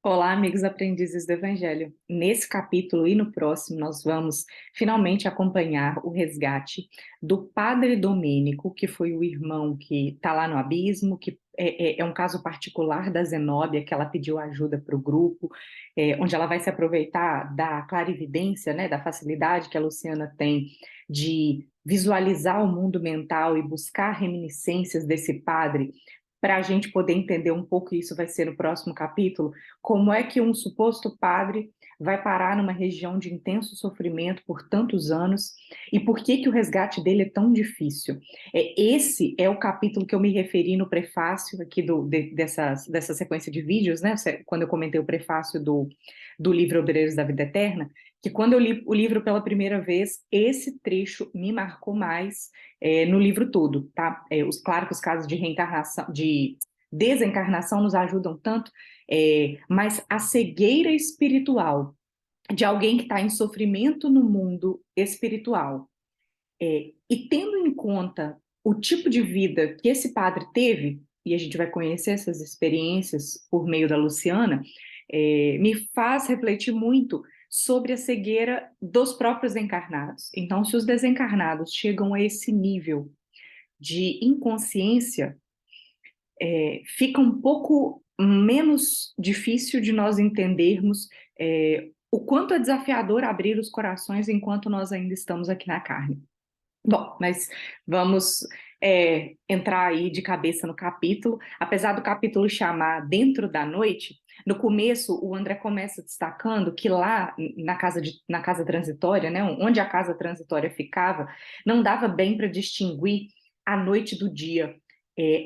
Olá, amigos aprendizes do Evangelho. Nesse capítulo e no próximo, nós vamos finalmente acompanhar o resgate do Padre Domênico, que foi o irmão que está lá no abismo, que é um caso particular da Zenóbia, que ela pediu ajuda para o grupo, onde ela vai se aproveitar da clarividência, né, da facilidade que a Luciana tem de visualizar o mundo mental e buscar reminiscências desse padre para a gente poder entender um pouco, e isso vai ser no próximo capítulo, como é que um suposto padre vai parar numa região de intenso sofrimento por tantos anos e por que que o resgate dele é tão difícil. Esse é o capítulo que eu me referi no prefácio aqui dessa sequência de vídeos, né? Quando eu comentei o prefácio do livro Obreiros da Vida Eterna, que quando eu li o livro pela primeira vez, esse trecho me marcou mais no livro todo, tá? Claro que os casos de reencarnação, de desencarnação nos ajudam tanto, mas a cegueira espiritual de alguém que está em sofrimento no mundo espiritual, e tendo em conta o tipo de vida que esse padre teve, e a gente vai conhecer essas experiências por meio da Luciana, me faz refletir muito sobre a cegueira dos próprios encarnados. Então, se os desencarnados chegam a esse nível de inconsciência, fica um pouco menos difícil de nós entendermos o quanto é desafiador abrir os corações enquanto nós ainda estamos aqui na carne. Bom, mas vamos entrar aí de cabeça no capítulo. Apesar do capítulo chamar Dentro da Noite, no começo o André começa destacando que lá na casa transitória, né, onde a casa transitória ficava, não dava bem para distinguir a noite do dia.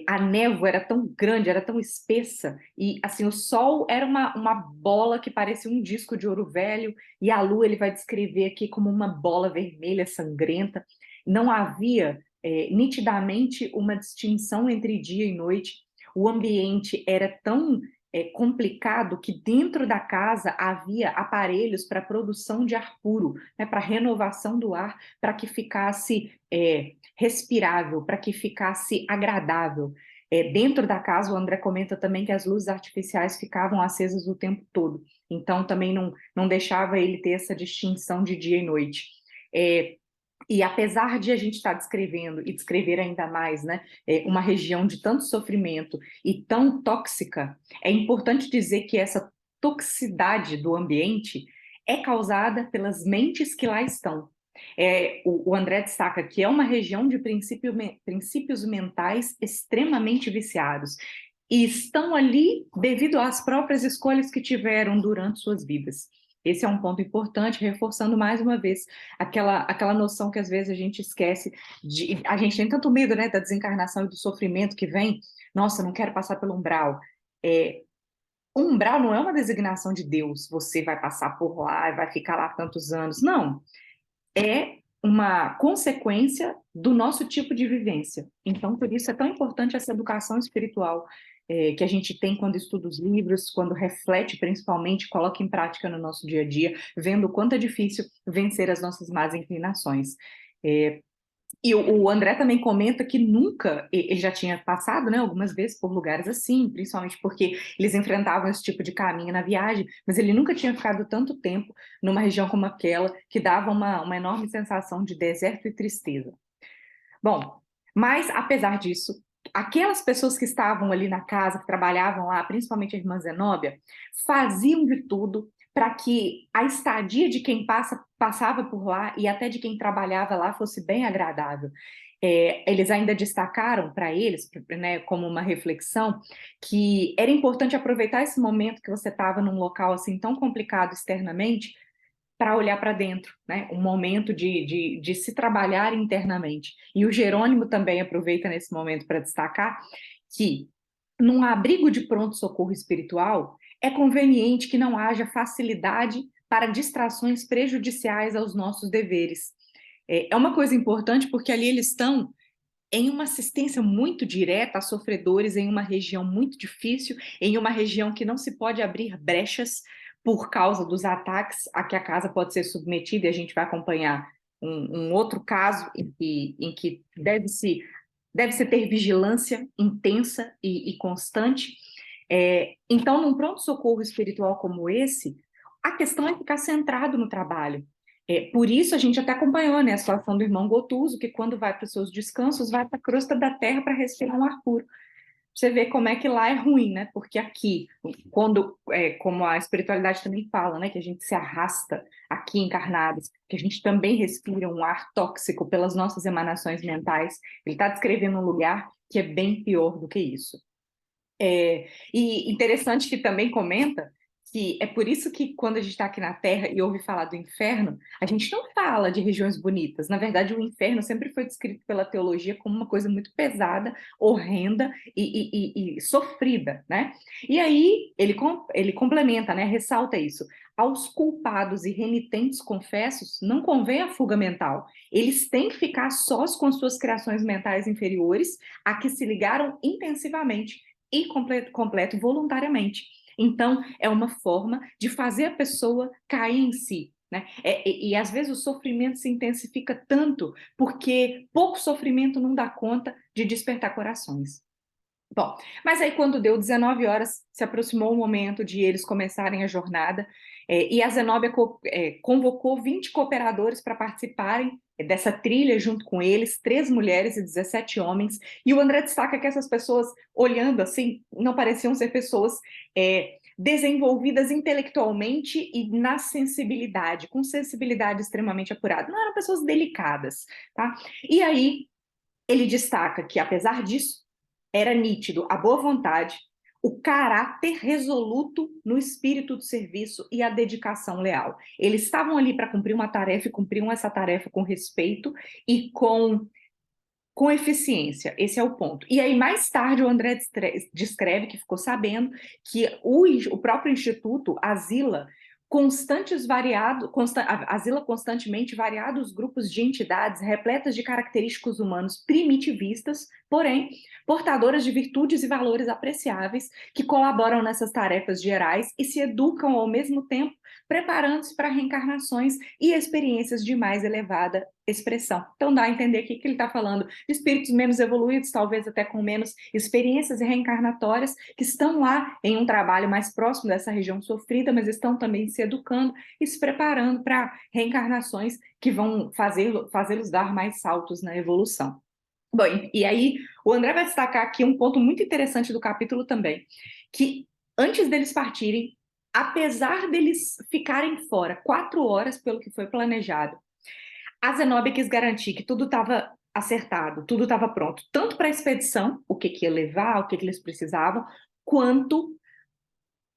A névoa era tão grande, era tão espessa, e assim, o sol era uma bola que parecia um disco de ouro velho, e a lua ele vai descrever aqui como uma bola vermelha sangrenta. Não havia nitidamente uma distinção entre dia e noite. O ambiente era tão complicado que dentro da casa havia aparelhos para produção de ar puro, né, para renovação do ar, para que ficasse respirável, para que ficasse agradável. Dentro da casa, o André comenta também que as luzes artificiais ficavam acesas o tempo todo, então também não deixava ele ter essa distinção de dia e noite. E apesar de a gente estar descrevendo, e descrever ainda mais, né, uma região de tanto sofrimento e tão tóxica, é importante dizer que essa toxicidade do ambiente é causada pelas mentes que lá estão. O André destaca que é uma região de princípios mentais extremamente viciados, e estão ali devido às próprias escolhas que tiveram durante suas vidas. Esse é um ponto importante, reforçando mais uma vez aquela noção que às vezes a gente esquece, a gente tem tanto medo, né, da desencarnação e do sofrimento que vem. Nossa, não quero passar pelo umbral. O umbral não é uma designação de Deus, você vai passar por lá e vai ficar lá tantos anos. Não, é uma consequência do nosso tipo de vivência. Então, por isso é tão importante essa educação espiritual que a gente tem quando estuda os livros, quando reflete principalmente, coloca em prática no nosso dia a dia, vendo o quanto é difícil vencer as nossas más inclinações. É, e o André também comenta que nunca, ele já tinha passado, né, algumas vezes por lugares assim, principalmente porque eles enfrentavam esse tipo de caminho na viagem, mas ele nunca tinha ficado tanto tempo numa região como aquela, que dava uma enorme sensação de deserto e tristeza. Bom, mas apesar disso, aquelas pessoas que estavam ali na casa, que trabalhavam lá, principalmente a irmã Zenóbia, faziam de tudo para que a estadia de quem passava por lá e até de quem trabalhava lá fosse bem agradável. Eles ainda destacaram para eles, né, como uma reflexão, que era importante aproveitar esse momento que você estava num local assim tão complicado externamente para olhar para dentro, né? Um momento de se trabalhar internamente. E o Jerônimo também aproveita nesse momento para destacar que, num abrigo de pronto-socorro espiritual, é conveniente que não haja facilidade para distrações prejudiciais aos nossos deveres. É uma coisa importante porque ali eles estão em uma assistência muito direta a sofredores em uma região muito difícil, em uma região que não se pode abrir brechas por causa dos ataques a que a casa pode ser submetida, e a gente vai acompanhar um outro caso em que deve-se ter vigilância intensa e constante. Então, num pronto-socorro espiritual como esse, a questão é ficar centrado no trabalho. Por isso, a gente até acompanhou, né, a situação do irmão Gotuso, que quando vai para os seus descansos, vai para a crosta da terra para respirar um ar puro. Você vê como é que lá é ruim, né? Porque aqui, como a espiritualidade também fala, né? Que a gente se arrasta aqui encarnados, que a gente também respira um ar tóxico pelas nossas emanações mentais. Ele está descrevendo um lugar que é bem pior do que isso. E interessante que também comenta que é por isso que quando a gente está aqui na Terra e ouve falar do inferno, a gente não fala de regiões bonitas. Na verdade, o inferno sempre foi descrito pela teologia como uma coisa muito pesada, horrenda e sofrida, né? E aí ele complementa, né? Ressalta isso. Aos culpados e renitentes confessos, não convém a fuga mental. Eles têm que ficar sós com suas criações mentais inferiores, a que se ligaram intensivamente e completo voluntariamente. Então, é uma forma de fazer a pessoa cair em si. Né? E às vezes o sofrimento se intensifica tanto porque pouco sofrimento não dá conta de despertar corações. Bom, mas aí quando deu 19 horas, se aproximou o momento de eles começarem a jornada, e a Zenóbia convocou 20 cooperadores para participarem dessa trilha junto com eles, 3 mulheres e 17 homens, e o André destaca que essas pessoas, olhando assim, não pareciam ser pessoas desenvolvidas intelectualmente e na sensibilidade, com sensibilidade extremamente apurada, não eram pessoas delicadas, tá? E aí ele destaca que, apesar disso, era nítido a boa vontade, o caráter resoluto no espírito de serviço e a dedicação leal. Eles estavam ali para cumprir uma tarefa e cumpriam essa tarefa com respeito e com eficiência. Esse é o ponto. E aí, mais tarde, o André descreve que ficou sabendo que o próprio Instituto asila asila constantemente variados grupos de entidades repletas de característicos humanos primitivistas, porém portadoras de virtudes e valores apreciáveis, que colaboram nessas tarefas gerais e se educam ao mesmo tempo, preparando-se para reencarnações e experiências de mais elevada expressão. Então dá a entender aqui que ele está falando de espíritos menos evoluídos, talvez até com menos experiências reencarnatórias, que estão lá em um trabalho mais próximo dessa região sofrida, mas estão também se educando e se preparando para reencarnações que vão fazê-los dar mais saltos na evolução. Bom, e aí o André vai destacar aqui um ponto muito interessante do capítulo também, que antes deles partirem, apesar deles ficarem fora 4 horas pelo que foi planejado, a Zenóbia quis garantir que tudo estava acertado, tudo estava pronto, tanto para a expedição, o que ia levar, o que eles precisavam, quanto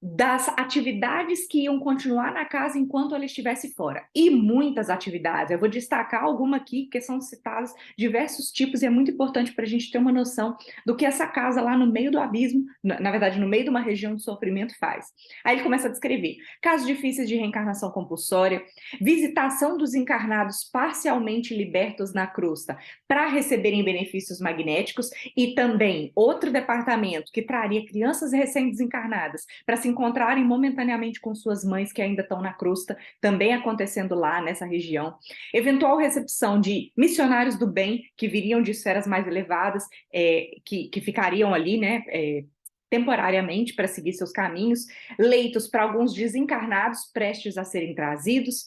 das atividades que iam continuar na casa enquanto ela estivesse fora. E muitas atividades. Eu vou destacar alguma aqui, porque são citadas diversos tipos, e é muito importante para a gente ter uma noção do que essa casa lá no meio do abismo, na verdade, no meio de uma região de sofrimento faz. Aí ele começa a descrever casos difíceis de reencarnação compulsória, visitação dos encarnados parcialmente libertos na crosta para receberem benefícios magnéticos, e também outro departamento que traria crianças recém-desencarnadas para se encontrarem momentaneamente com suas mães que ainda estão na crosta, também acontecendo lá nessa região. Eventual recepção de missionários do bem que viriam de esferas mais elevadas, que ficariam ali, né? Temporariamente para seguir seus caminhos, leitos para alguns desencarnados prestes a serem trazidos,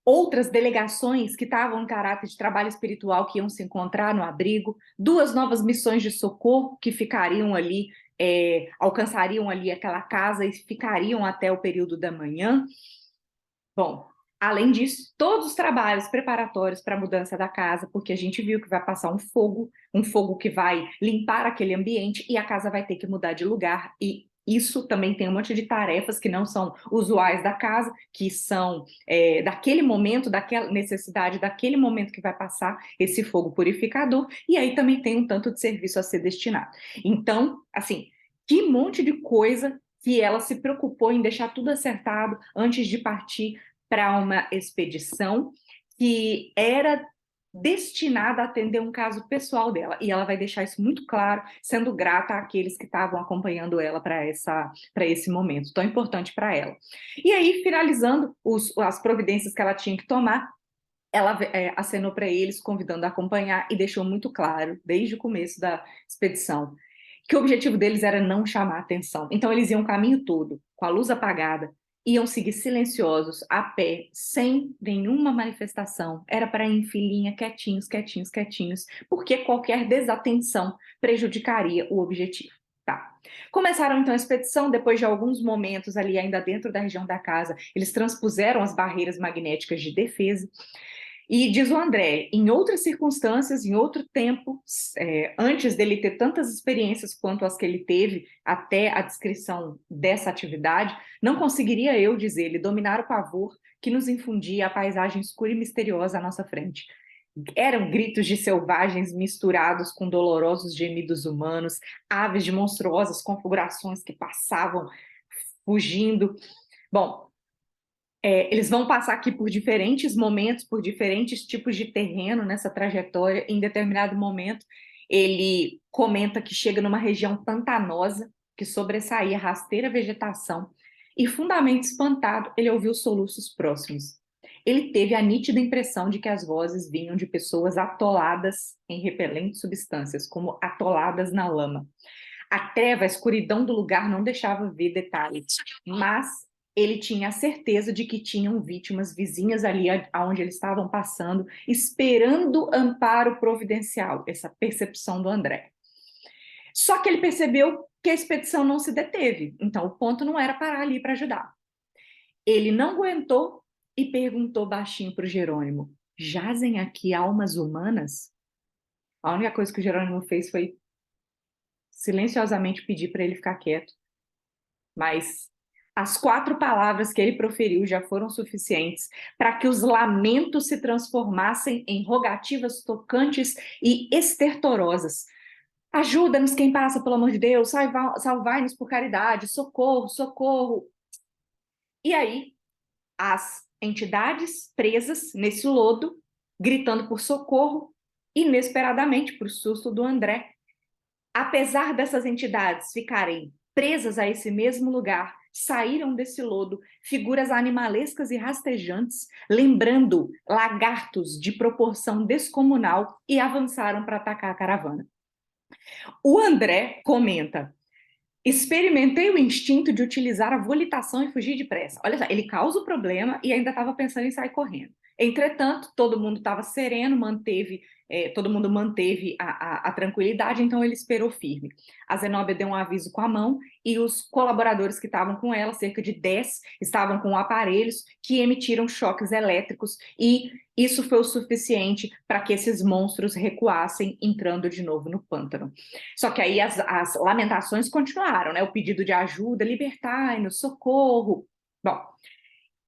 outras delegações que estavam em caráter de trabalho espiritual que iam se encontrar no abrigo, 2 novas missões de socorro que ficariam ali, alcançariam ali aquela casa e ficariam até o período da manhã. Bom, além disso, todos os trabalhos preparatórios para a mudança da casa, porque a gente viu que vai passar um fogo que vai limpar aquele ambiente e a casa vai ter que mudar de lugar, e isso também tem um monte de tarefas que não são usuais da casa, que são daquele momento, daquela necessidade, daquele momento que vai passar esse fogo purificador, e aí também tem um tanto de serviço a ser destinado. Então, assim, que monte de coisa que ela se preocupou em deixar tudo acertado antes de partir para uma expedição que era destinada a atender um caso pessoal dela. E ela vai deixar isso muito claro, sendo grata àqueles que estavam acompanhando ela para esse momento tão importante para ela. E aí, finalizando as providências que ela tinha que tomar, ela acenou para eles, convidando a acompanhar, e deixou muito claro, desde o começo da expedição, que o objetivo deles era não chamar atenção. Então eles iam o caminho todo, com a luz apagada, iam seguir silenciosos, a pé, sem nenhuma manifestação. Era para ir em filinha, quietinhos, quietinhos, quietinhos, porque qualquer desatenção prejudicaria o objetivo. Tá. Começaram então a expedição, depois de alguns momentos ali ainda dentro da região da casa, eles transpuseram as barreiras magnéticas de defesa. E diz o André, em outras circunstâncias, em outro tempo, antes dele ter tantas experiências quanto as que ele teve até a descrição dessa atividade, não conseguiria eu, diz ele, dominar o pavor que nos infundia a paisagem escura e misteriosa à nossa frente. Eram gritos de selvagens misturados com dolorosos gemidos humanos, aves de monstruosas configurações que passavam fugindo. Bom, eles vão passar aqui por diferentes momentos, por diferentes tipos de terreno nessa trajetória. Em determinado momento, ele comenta que chega numa região pantanosa, que sobressaía rasteira vegetação, e, fundamente espantado, ele ouviu soluços próximos. Ele teve a nítida impressão de que as vozes vinham de pessoas atoladas em repelentes substâncias, como atoladas na lama. A treva, a escuridão do lugar não deixava ver detalhes, mas ele tinha a certeza de que tinham vítimas vizinhas ali aonde eles estavam passando, esperando amparo providencial, essa percepção do André. Só que ele percebeu que a expedição não se deteve, então o ponto não era parar ali para ajudar. Ele não aguentou e perguntou baixinho para o Jerônimo: jazem aqui almas humanas? A única coisa que o Jerônimo fez foi silenciosamente pedir para ele ficar quieto. Mas as 4 palavras que ele proferiu já foram suficientes para que os lamentos se transformassem em rogativas tocantes e estertorosas. Ajuda-nos quem passa, pelo amor de Deus, salvai-nos por caridade, socorro, socorro. E aí, as entidades presas nesse lodo, gritando por socorro, inesperadamente, por susto do André. Apesar dessas entidades ficarem presas a esse mesmo lugar, saíram desse lodo figuras animalescas e rastejantes, lembrando lagartos de proporção descomunal, e avançaram para atacar a caravana. O André comenta: experimentei o instinto de utilizar a volitação e fugir depressa. Olha só, ele causa o problema e ainda estava pensando em sair correndo. Entretanto, todo mundo estava sereno, todo mundo manteve a tranquilidade, então ele esperou firme. A Zenóbia deu um aviso com a mão e os colaboradores que estavam com ela, cerca de 10, estavam com aparelhos que emitiram choques elétricos, e isso foi o suficiente para que esses monstros recuassem, entrando de novo no pântano. Só que aí as lamentações continuaram, né? O pedido de ajuda, libertai-nos, socorro. Bom,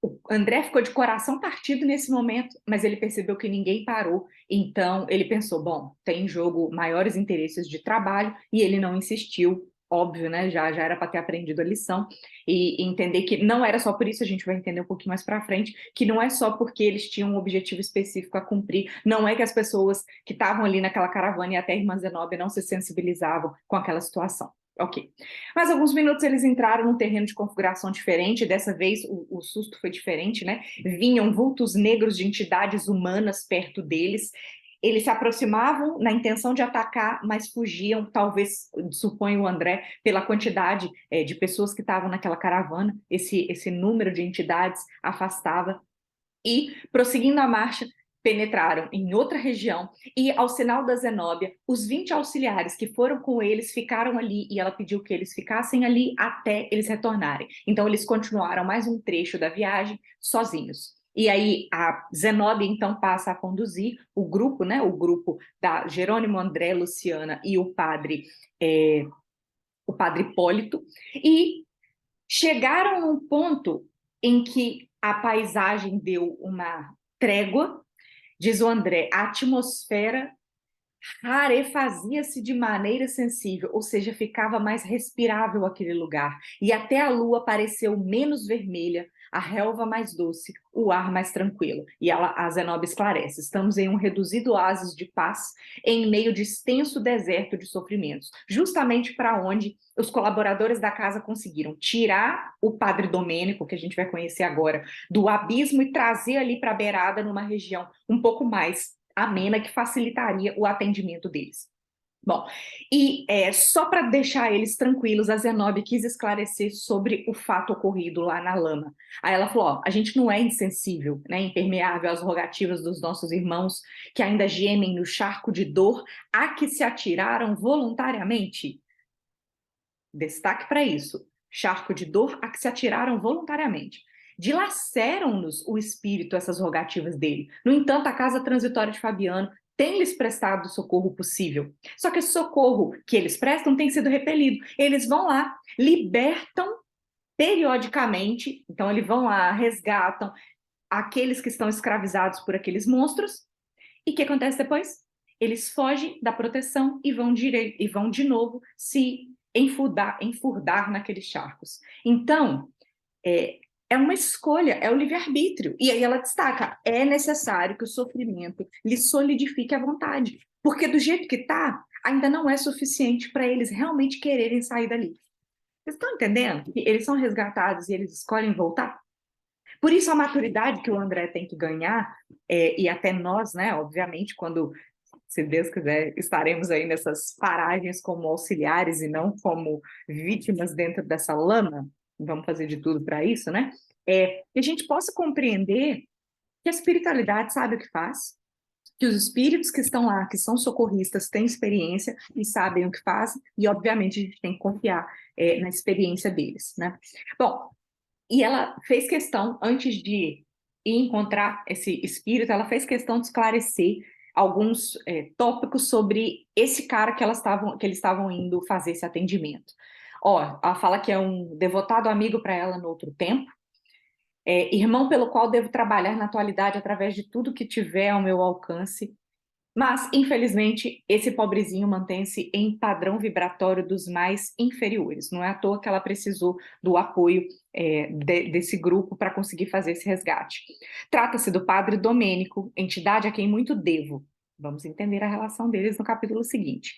o André ficou de coração partido nesse momento, mas ele percebeu que ninguém parou, então ele pensou, bom, tem em jogo maiores interesses de trabalho, e ele não insistiu, óbvio, né, já era para ter aprendido a lição, e entender que não era só por isso, a gente vai entender um pouquinho mais para frente, que não é só porque eles tinham um objetivo específico a cumprir, não é que as pessoas que estavam ali naquela caravana e até a irmã Zenóbia não se sensibilizavam com aquela situação. Ok. Mas alguns minutos eles entraram num terreno de configuração diferente, dessa vez o susto foi diferente, né? Vinham vultos negros de entidades humanas perto deles. Eles se aproximavam na intenção de atacar, mas fugiam, talvez, suponho o André, pela quantidade de pessoas que estavam naquela caravana. Esse número de entidades afastava. E, prosseguindo a marcha, penetraram em outra região, e, ao sinal da Zenóbia, os 20 auxiliares que foram com eles ficaram ali, e ela pediu que eles ficassem ali até eles retornarem. Então, eles continuaram mais um trecho da viagem sozinhos. E aí a Zenóbia, então, passa a conduzir o grupo, né? O grupo da Jerônimo, André, Luciana e o padre Hipólito, e chegaram a um ponto em que a paisagem deu uma trégua. Diz o André, a atmosfera rarefazia-se de maneira sensível, ou seja, ficava mais respirável aquele lugar, e até a lua pareceu menos vermelha, a relva mais doce, o ar mais tranquilo. E a Zenóbia esclarece: estamos em um reduzido oásis de paz, em meio de extenso deserto de sofrimentos, justamente para onde os colaboradores da casa conseguiram tirar o padre Domênico, que a gente vai conhecer agora, do abismo e trazer ali para a beirada, numa região um pouco mais amena, que facilitaria o atendimento deles. Bom, e só para deixar eles tranquilos, a Zenobe quis esclarecer sobre o fato ocorrido lá na lama. Aí ela falou: ó, a gente não é insensível, né, impermeável às rogativas dos nossos irmãos que ainda gemem no charco de dor a que se atiraram voluntariamente. Destaque para isso: charco de dor a que se atiraram voluntariamente. Dilaceram-nos o espírito essas rogativas dele. No entanto, a casa transitória de Fabiano tem-lhes prestado o socorro possível. Só que esse socorro que eles prestam tem sido repelido. Eles vão lá, libertam periodicamente, então eles vão lá, resgatam aqueles que estão escravizados por aqueles monstros. E o que acontece depois? Eles fogem da proteção e vão de novo se enfurdar naqueles charcos. Então, é uma escolha, é o livre-arbítrio. E aí ela destaca: é necessário que o sofrimento lhe solidifique a vontade, porque do jeito que está, ainda não é suficiente para eles realmente quererem sair dali. Vocês estão entendendo? Eles são resgatados e eles escolhem voltar? Por isso a maturidade que o André tem que ganhar, e até nós, né, obviamente, quando, se Deus quiser, estaremos aí nessas paragens como auxiliares e não como vítimas dentro dessa lama, vamos fazer de tudo para isso, né? Que a gente possa compreender que a espiritualidade sabe o que faz, que os espíritos que estão lá, que são socorristas, têm experiência e sabem o que fazem, e obviamente a gente tem que confiar na experiência deles, né? Bom, e ela fez questão, antes de ir encontrar esse espírito, ela fez questão de esclarecer alguns tópicos sobre esse cara que eles estavam indo fazer esse atendimento. Ó, ela fala que é um devotado amigo para ela no outro tempo, irmão pelo qual devo trabalhar na atualidade através de tudo que tiver ao meu alcance. Mas, infelizmente, esse pobrezinho mantém-se em padrão vibratório dos mais inferiores. Não é à toa que ela precisou do apoio desse grupo para conseguir fazer esse resgate. Trata-se do padre Domênico, entidade a quem muito devo. Vamos entender a relação deles no capítulo seguinte.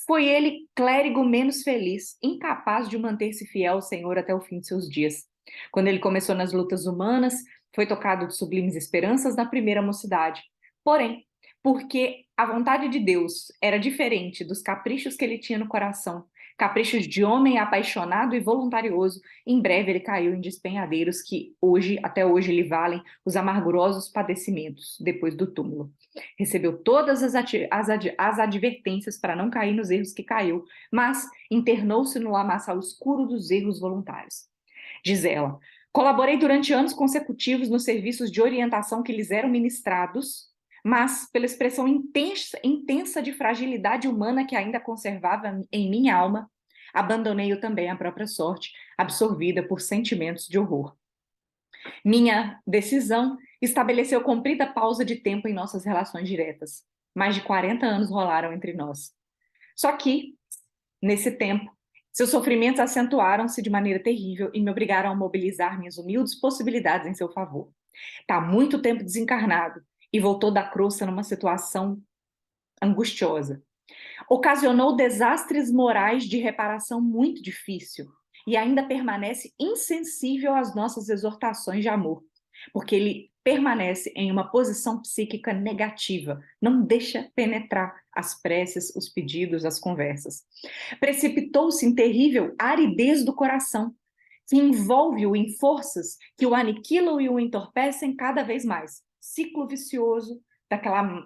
Foi ele clérigo menos feliz, incapaz de manter-se fiel ao Senhor até o fim de seus dias. Quando ele começou nas lutas humanas, foi tocado de sublimes esperanças na primeira mocidade. Porém, porque a vontade de Deus era diferente dos caprichos que ele tinha no coração, caprichos de homem apaixonado e voluntarioso, em breve ele caiu em despenhadeiros que até hoje lhe valem os amargurosos padecimentos depois do túmulo. Recebeu todas as advertências para não cair nos erros que caiu, mas internou-se no lamaçal escuro dos erros voluntários. Diz ela: colaborei durante anos consecutivos nos serviços de orientação que lhes eram ministrados, mas, pela expressão intensa de fragilidade humana que ainda conservava em minha alma, abandonei-o também à própria sorte, absorvida por sentimentos de horror. Minha decisão estabeleceu comprida pausa de tempo em nossas relações diretas. Mais de 40 anos rolaram entre nós. Só que, nesse tempo, seus sofrimentos acentuaram-se de maneira terrível e me obrigaram a mobilizar minhas humildes possibilidades em seu favor. Está há muito tempo desencarnado e voltou da crosta numa situação angustiosa. Ocasionou desastres morais de reparação muito difícil e ainda permanece insensível às nossas exortações de amor, porque ele permanece em uma posição psíquica negativa, não deixa penetrar as preces, os pedidos, as conversas. Precipitou-se em terrível aridez do coração, que envolve-o em forças que o aniquilam e o entorpecem cada vez mais. Ciclo vicioso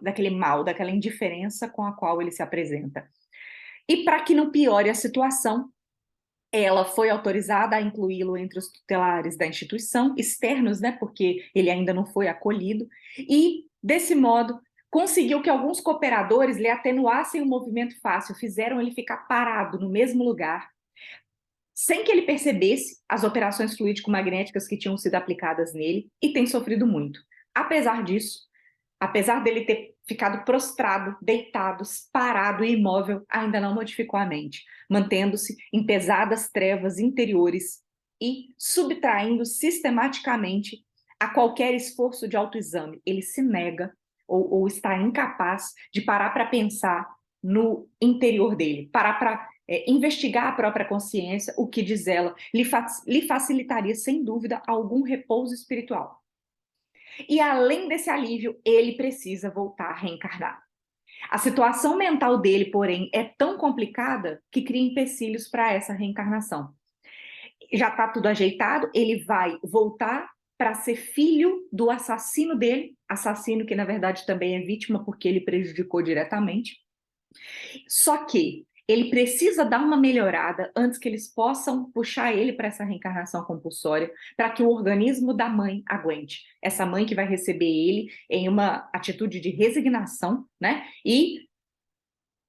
daquele mal, daquela indiferença com a qual ele se apresenta. E para que não piore a situação, ela foi autorizada a incluí-lo entre os tutelares da instituição, externos, né, porque ele ainda não foi acolhido, e, desse modo, conseguiu que alguns cooperadores lhe atenuassem o movimento fácil, fizeram ele ficar parado no mesmo lugar, sem que ele percebesse as operações fluídico-magnéticas que tinham sido aplicadas nele, e tem sofrido muito. Apesar disso, apesar dele ter ficado prostrado, deitado, parado e imóvel, ainda não modificou a mente, mantendo-se em pesadas trevas interiores e subtraindo sistematicamente a qualquer esforço de autoexame. Ele se nega ou está incapaz de parar para pensar no interior dele, parar para investigar a própria consciência, o que, diz ela, lhe facilitaria, sem dúvida, algum repouso espiritual. E além desse alívio, ele precisa voltar a reencarnar. A situação mental dele, porém, é tão complicada que cria empecilhos para essa reencarnação. Já está tudo ajeitado, ele vai voltar para ser filho do assassino dele, assassino que na verdade também é vítima porque ele prejudicou diretamente. Só que ele precisa dar uma melhorada antes que eles possam puxar ele para essa reencarnação compulsória, para que o organismo da mãe aguente. Essa mãe que vai receber ele em uma atitude de resignação, né? E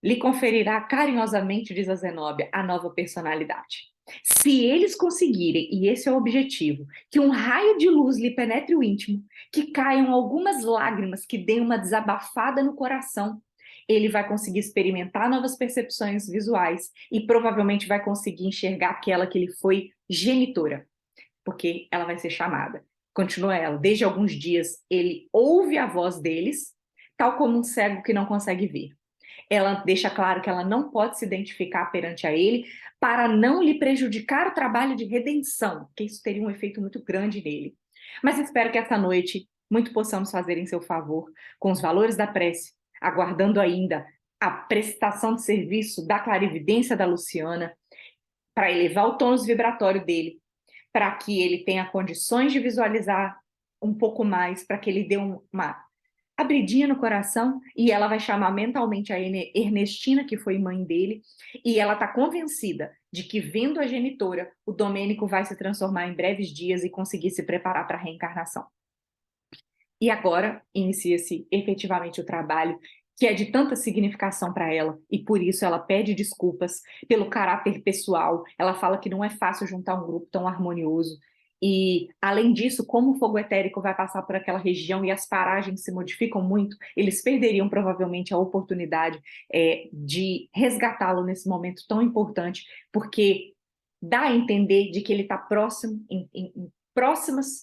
lhe conferirá carinhosamente, diz a Zenóbia, a nova personalidade. Se eles conseguirem, e esse é o objetivo, que um raio de luz lhe penetre o íntimo, que caiam algumas lágrimas que deem uma desabafada no coração, ele vai conseguir experimentar novas percepções visuais e provavelmente vai conseguir enxergar aquela que ele foi genitora, porque ela vai ser chamada. Continua ela, desde alguns dias ele ouve a voz deles, tal como um cego que não consegue ver. Ela deixa claro que ela não pode se identificar perante a ele para não lhe prejudicar o trabalho de redenção, que isso teria um efeito muito grande nele. Mas espero que esta noite muito possamos fazer em seu favor, com os valores da prece, aguardando ainda a prestação de serviço da clarividência da Luciana, para elevar o tônus vibratório dele, para que ele tenha condições de visualizar um pouco mais, para que ele dê uma abridinha no coração, e ela vai chamar mentalmente a Ernestina, que foi mãe dele, e ela está convencida de que, vendo a genitora, o Domênico vai se transformar em breves dias e conseguir se preparar para a reencarnação. E agora inicia-se efetivamente o trabalho, que é de tanta significação para ela, e por isso ela pede desculpas pelo caráter pessoal. Ela fala que não é fácil juntar um grupo tão harmonioso. E, além disso, como o fogo etérico vai passar por aquela região e as paragens se modificam muito, eles perderiam provavelmente a oportunidade de resgatá-lo nesse momento tão importante, porque dá a entender de que ele está próximo, em próximas,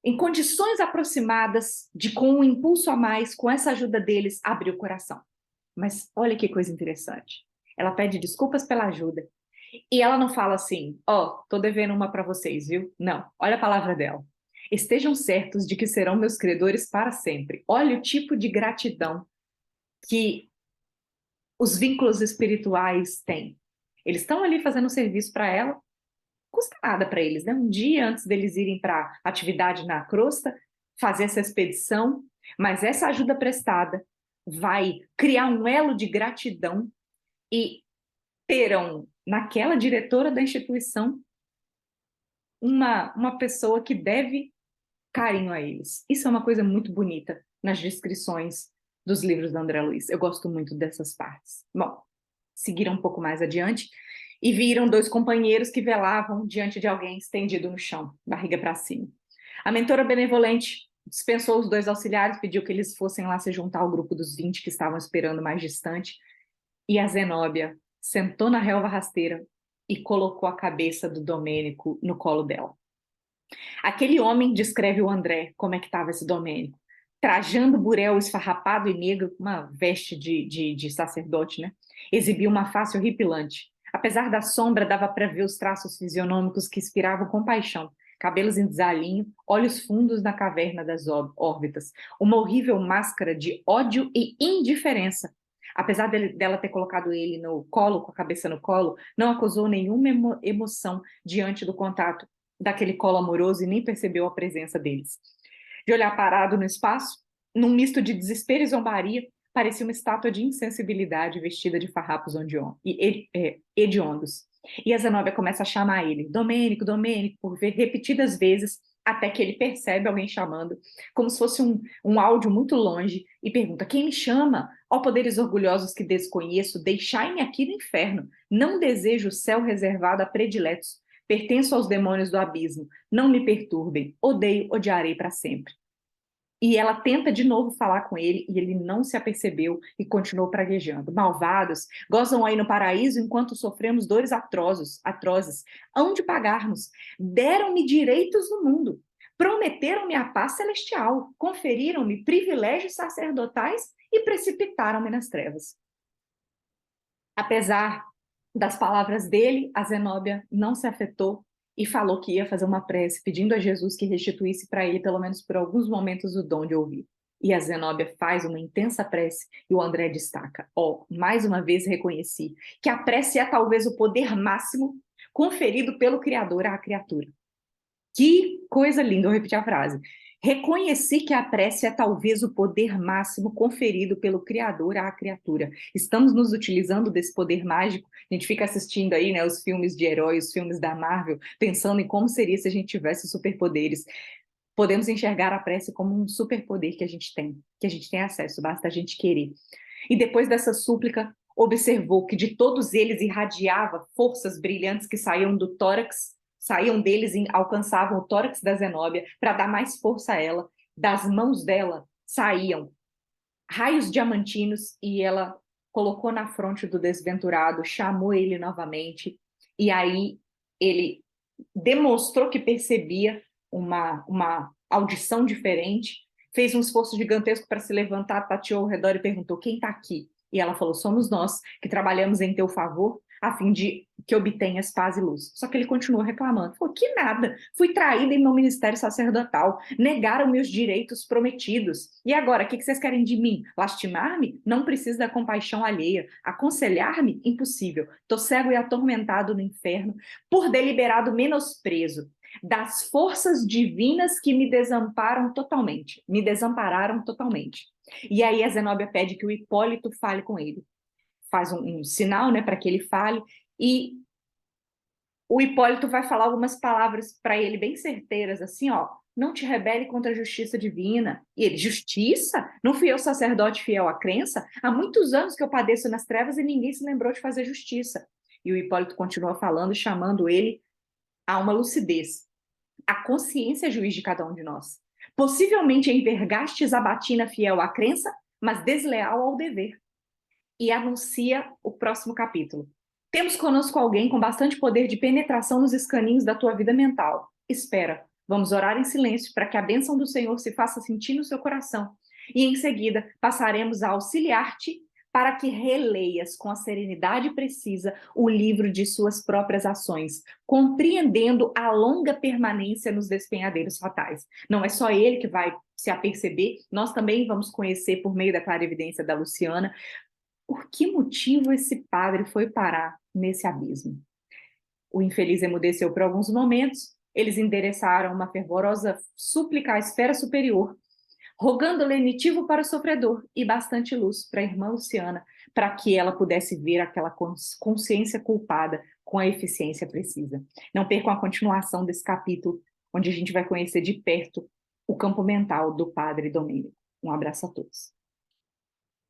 em condições aproximadas de, com um impulso a mais, com essa ajuda deles, abrir o coração. Mas olha que coisa interessante. Ela pede desculpas pela ajuda. E ela não fala assim, tô devendo uma para vocês, viu? Não, olha a palavra dela. Estejam certos de que serão meus credores para sempre. Olha o tipo de gratidão que os vínculos espirituais têm. Eles estão ali fazendo um serviço para ela, custa nada para eles, né? Um dia antes deles irem para a atividade na crosta, fazer essa expedição, mas essa ajuda prestada vai criar um elo de gratidão e terão naquela diretora da instituição uma pessoa que deve carinho a eles. Isso é uma coisa muito bonita nas descrições dos livros da André Luiz. Eu gosto muito dessas partes. Bom, seguiram um pouco mais adiante e viram dois companheiros que velavam diante de alguém estendido no chão, barriga para cima. A mentora benevolente dispensou os dois auxiliares, pediu que eles fossem lá se juntar ao grupo dos 20 que estavam esperando mais distante, e a Zenóbia sentou na relva rasteira e colocou a cabeça do Domênico no colo dela. Aquele homem descreve o André, como é que estava esse Domênico, trajando burel esfarrapado e negro, uma veste de sacerdote, né? Exibia uma face horripilante. Apesar da sombra, dava para ver os traços fisionômicos que inspiravam compaixão. Cabelos em desalinho, olhos fundos na caverna das órbitas, uma horrível máscara de ódio e indiferença. Apesar dela ter colocado ele no colo, com a cabeça no colo, não acusou nenhuma emoção diante do contato daquele colo amoroso e nem percebeu a presença deles. De olhar parado no espaço, num misto de desespero e zombaria, parecia uma estátua de insensibilidade vestida de farrapos hediondos. E a Zenóbia começa a chamar ele, Domênico, Domênico, por repetidas vezes, até que ele percebe alguém chamando, como se fosse um áudio muito longe, e pergunta, quem me chama? Ó poderes orgulhosos que desconheço, deixai-me aqui no inferno. Não desejo o céu reservado a prediletos. Pertenço aos demônios do abismo. Não me perturbem. Odeio, odiarei para sempre. E ela tenta de novo falar com ele e ele não se apercebeu e continuou praguejando. Malvados, gozam aí no paraíso enquanto sofremos dores atrozes. Hão de pagar-nos. Deram-me direitos no mundo. Prometeram-me a paz celestial. Conferiram-me privilégios sacerdotais e precipitaram-me nas trevas. Apesar das palavras dele, a Zenóbia não se afetou e falou que ia fazer uma prece pedindo a Jesus que restituísse para ele, pelo menos por alguns momentos, o dom de ouvir. E a Zenóbia faz uma intensa prece e o André destaca: ó, mais uma vez reconheci que a prece é talvez o poder máximo conferido pelo Criador à criatura. Que coisa linda, eu vou repetir a frase. Reconheci que a prece é talvez o poder máximo conferido pelo Criador à criatura. Estamos nos utilizando desse poder mágico. A gente fica assistindo aí, né, os filmes de heróis, os filmes da Marvel, pensando em como seria se a gente tivesse superpoderes. Podemos enxergar a prece como um superpoder que a gente tem acesso, basta a gente querer. E depois dessa súplica, observou que de todos eles irradiava forças brilhantes que saíam do tórax, saíam deles e alcançavam o tórax da Zenóbia para dar mais força a ela. Das mãos dela saíam raios diamantinos e ela colocou na fronte do desventurado, chamou ele novamente e aí ele demonstrou que percebia uma audição diferente, fez um esforço gigantesco para se levantar, tateou ao redor e perguntou: quem está aqui? E ela falou: somos nós que trabalhamos em teu favor a fim de que obtenhas paz e luz. Só que ele continuou reclamando. Falou: que nada, fui traída em meu ministério sacerdotal, negaram meus direitos prometidos. E agora, o que vocês querem de mim? Lastimar-me? Não preciso da compaixão alheia. Aconselhar-me? Impossível. Estou cego e atormentado no inferno por deliberado menosprezo das forças divinas que me desampararam totalmente. E aí a Zenóbia pede que o Hipólito fale com ele. Faz um sinal, né, para que ele fale, e o Hipólito vai falar algumas palavras para ele bem certeiras, assim, ó: não te rebele contra a justiça divina. E ele: justiça? Não fui eu sacerdote fiel à crença? Há muitos anos que eu padeço nas trevas e ninguém se lembrou de fazer justiça. E o Hipólito continua falando, chamando ele a uma lucidez. A consciência é juiz de cada um de nós. Possivelmente envergastes a batina fiel à crença, mas desleal ao dever. E anuncia o próximo capítulo. Temos conosco alguém com bastante poder de penetração nos escaninhos da tua vida mental. Espera, vamos orar em silêncio para que a bênção do Senhor se faça sentir no seu coração. E em seguida passaremos a auxiliar-te para que releias com a serenidade precisa o livro de suas próprias ações, compreendendo a longa permanência nos despenhadeiros fatais. Não é só ele que vai se aperceber, nós também vamos conhecer por meio da clarividência da Luciana por que motivo esse padre foi parar nesse abismo. O infeliz emudeceu por alguns momentos, eles endereçaram uma fervorosa súplica à esfera superior, rogando lenitivo para o sofredor e bastante luz para a irmã Luciana, para que ela pudesse ver aquela consciência culpada com a eficiência precisa. Não percam a continuação desse capítulo, onde a gente vai conhecer de perto o campo mental do padre Domênico. Um abraço a todos.